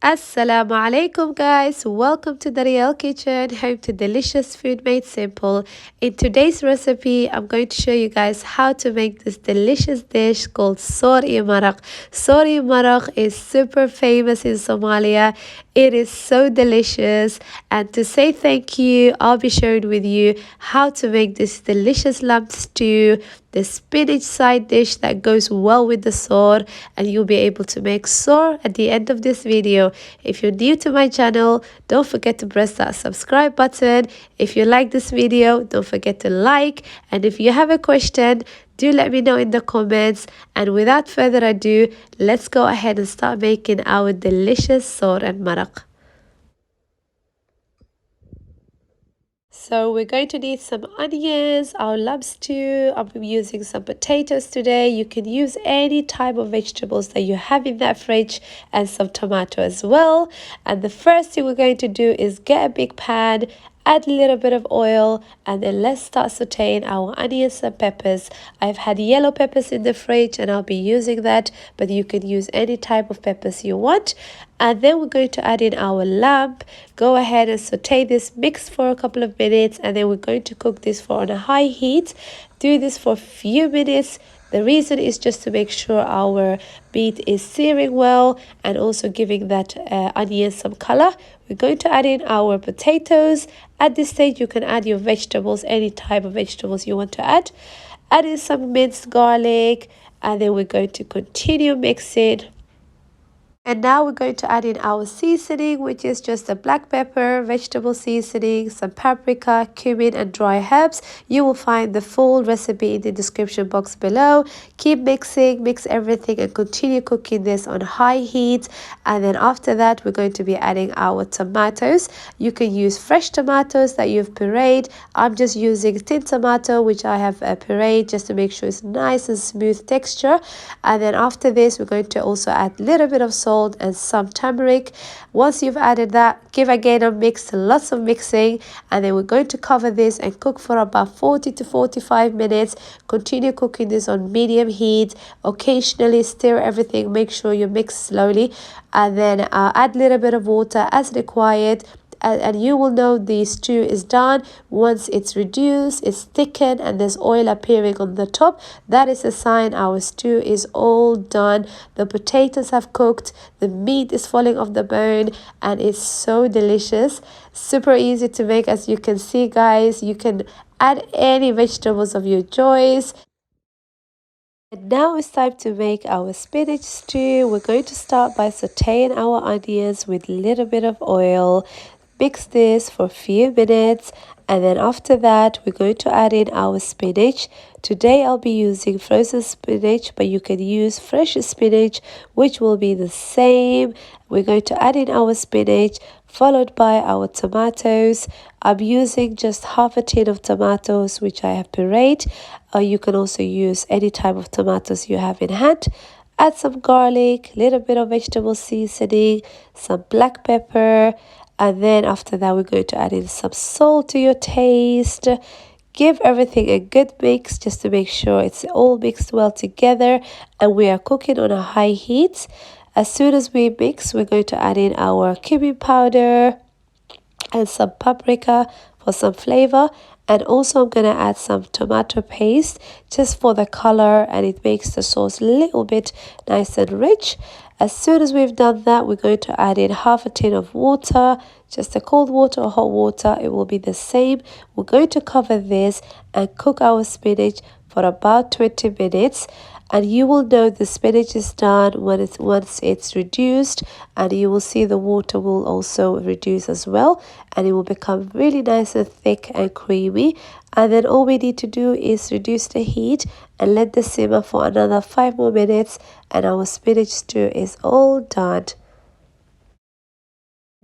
Assalamu alaikum guys, welcome to Daryeel kitchen, home to delicious food made simple. In today's recipe I'm going to show you guys how to make this delicious dish called Soor Maraq. Soor Maraq is super famous in Somalia. It is so delicious, and to say thank you I'll be sharing with you how to make this delicious lamb stew, the spinach side dish that goes well with the soor, and you'll be able to make soor at the end of this video. If you're new to my channel, don't forget to press that subscribe button. If you like this video, don't forget to like, and if you have a question, do let me know in the comments. And without further ado, let's go ahead and start making our delicious soor and maraq. So we're going to need some onions, our lamb stew. I'm using some potatoes today. You can use any type of vegetables that you have in that fridge, and some tomato as well. And the first thing we're going to do is get a big pan, add a little bit of oil, and then let's start sauteing our onions and peppers. I've had yellow peppers in the fridge and I'll be using that, but you can use any type of peppers you want. And then we're going to add in our lamb. Go ahead and saute this mix for a couple of minutes, and then we're going to cook this for on a high heat. Do this for a few minutes. The reason is just to make sure our meat is searing well and also giving that onion some color. We're going to add in our potatoes. At this stage you can add your vegetables, any type of vegetables you want to add. Add in some minced garlic, and then we're going to continue mixing. And now we're going to add in our seasoning, which is just a black pepper, vegetable seasoning, some paprika, cumin, and dry herbs. You will find the full recipe in the description box below. Keep mixing, mix everything, and continue cooking this on high heat. And then after that, we're going to be adding our tomatoes. You can use fresh tomatoes that you've pureed. I'm just using tin tomato, which I have pureed just to make sure it's nice and smooth texture. And then after this, we're going to also add a little bit of salt and some turmeric. Once you've added that, give again a mix, lots of mixing, and then we're going to cover this and cook for about 40 to 45 minutes. Continue cooking this on medium heat. Occasionally stir everything, make sure you mix slowly, and then add a little bit of water as required. And you will know the stew is done once it's reduced, it's thickened, and there's oil appearing on the top. That is a sign our stew is all done. The potatoes have cooked, the meat is falling off the bone, and it's so delicious. Super easy to make, as you can see, guys. You can add any vegetables of your choice. And now it's time to make our spinach stew. We're going to start by sauteing our onions with a little bit of oil. Mix this for a few minutes, and then after that we're going to add in our spinach. Today I'll be using frozen spinach, but you can use fresh spinach, which will be the same. We're going to add in our spinach, followed by our tomatoes. I'm using just half a tin of tomatoes, which I have pureed. You can also use any type of tomatoes you have in hand. Add some garlic, little bit of vegetable seasoning, some black pepper. And then after that, we're going to add in some salt to your taste. Give everything a good mix just to make sure it's all mixed well together. And we are cooking on a high heat. As soon as we mix, we're going to add in our cumin powder and some paprika for some flavor. And also I'm going to add some tomato paste just for the color, and it makes the sauce a little bit nice and rich. As soon as we've done that, we're going to add in half a tin of water, just a cold water or hot water, it will be the same. We're going to cover this and cook our spinach for about 20 minutes. And you will know the spinach is done once it's reduced, and you will see the water will also reduce as well, and it will become really nice and thick and creamy. And then all we need to do is reduce the heat and let this simmer for another 5 more minutes, and our spinach stew is all done.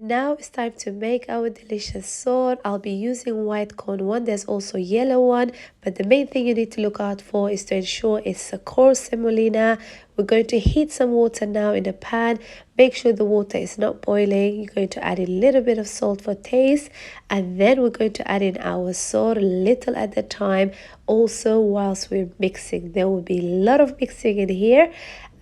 Now it's time to make our delicious soor. I'll be using white corn one. There's also yellow one, but the main thing you need to look out for is to ensure it's a coarse semolina. We're going to heat some water now in a pan. Make sure the water is not boiling. You're going to add a little bit of salt for taste, and then we're going to add in our soor little at a time. Also, whilst we're mixing, there will be a lot of mixing in here.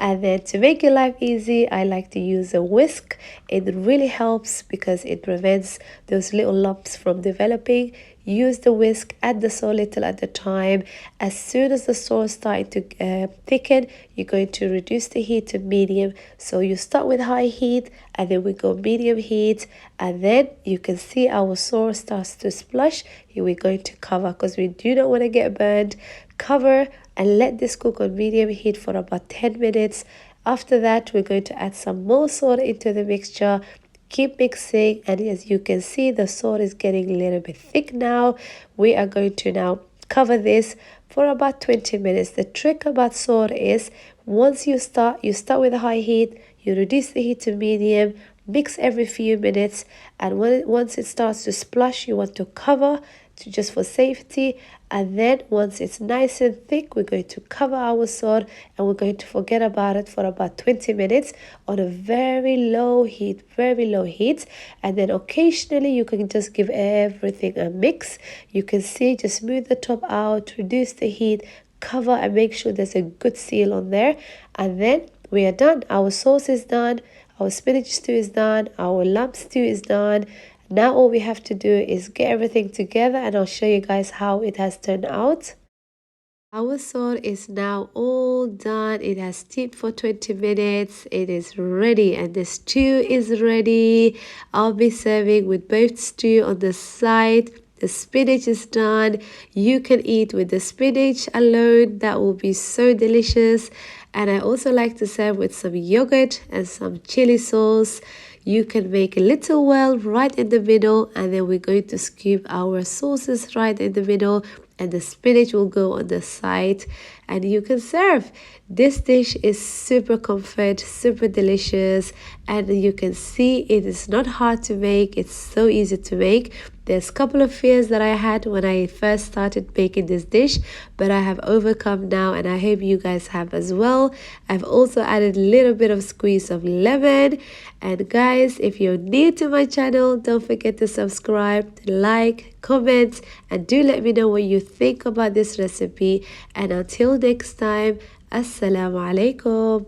And then to make your life easy, I like to use a whisk. It really helps because it prevents those little lumps from developing. Use the whisk, add the sauce little at a time. As soon as the sauce starts to thicken, you're going to reduce the heat to medium. So you start with high heat and then we go medium heat, and then you can see our sauce starts to splush. Here we're going to cover because we do not want to get burned. Cover and let this cook on medium heat for about 10 minutes. After that, we're going to add some more salt into the mixture. Keep mixing, and as you can see, the sauce is getting a little bit thick now. We are going to now cover this for about 20 minutes. The trick about sauce is once you start with a high heat, you reduce the heat to medium, mix every few minutes, and once it starts to splush, you want to cover just for safety. And then once it's nice and thick, we're going to cover our sauce and we're going to forget about it for about 20 minutes on a very low heat. And then occasionally you can just give everything a mix. You can see, just smooth the top out, reduce the heat, cover, and make sure there's a good seal on there. And then we are done. Our sauce is done, our spinach stew is done, our lamb stew is done. Now all we have to do is get everything together, and I'll show you guys how it has turned out. Our sauce is now all done. It has steamed for 20 minutes. It is ready and the stew is ready. I'll be serving with both stew on the side. The spinach is done. You can eat with the spinach alone. That will be so delicious. And I also like to serve with some yogurt and some chili sauce. You can make a little well right in the middle, and then we're going to scoop our sauces right in the middle, and the spinach will go on the side, and you can serve. This dish is super comfort, super delicious, and you can see it is not hard to make. It's so easy to make. There's a couple of fears that I had when I first started making this dish, but I have overcome now, and I hope you guys have as well. I've also added a little bit of squeeze of lemon. And guys, if you're new to my channel, don't forget to subscribe, like, comment, and do let me know what you think about this recipe. And until next time, Assalamu alaikum.